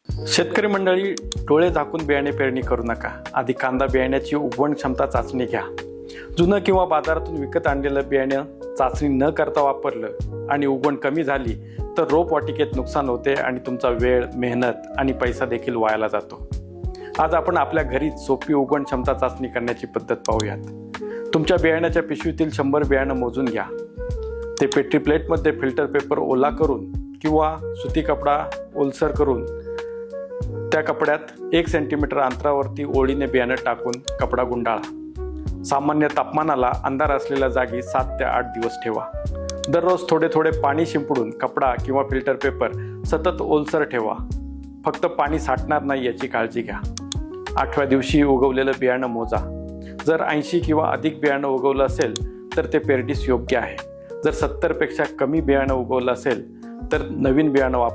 शेतकरी मंडळी, डोळे झाकून बियाणे पेरणी करू नका. आधी कांदा बियाण्याची उगवण क्षमता चाचणी घ्या. जुनं किंवा बाजारातून विकत आणलेलं बियाणं चाचणी न करता वापरलं आणि उगवण कमी झाली तर रोपवाटिकेत नुकसान होते आणि तुमचा वेळ, मेहनत आणि पैसा देखील वायाला जातो. आज आपण आपल्या घरीच सोपी उगवण क्षमता चाचणी करण्याची पद्धत पाहूयात. तुमच्या बियाण्याच्या पिशवीतील 100 बियाणं मोजून घ्या. ते पेट्री प्लेटमध्ये फिल्टर पेपर ओला करून किंवा सुती कपडा ओलसर करून त्या कपड्यात 1 सेंटीमीटर अंतरावरती ओळीने बियाणं टाकून कपडा गुंडाळा. सामान्य तापमानाला अंधार असलेल्या जागी 7 ते 8 दिवस ठेवा. दररोज थोडे थोडे पाणी शिंपडून कपडा किंवा फिल्टर पेपर सतत ओलसर ठेवा. फक्त पाणी साठणार नाही याची काळजी घ्या. 8व्या दिवशी उगवलेलं बियाणं मोजा. जर 80 किंवा अधिक बियाणं उगवलं असेल तर ते पेरणीस योग्य आहे. जर 70पेक्षा कमी बियाणं उगवलं असेल तर नवीन बियाणं वापरा.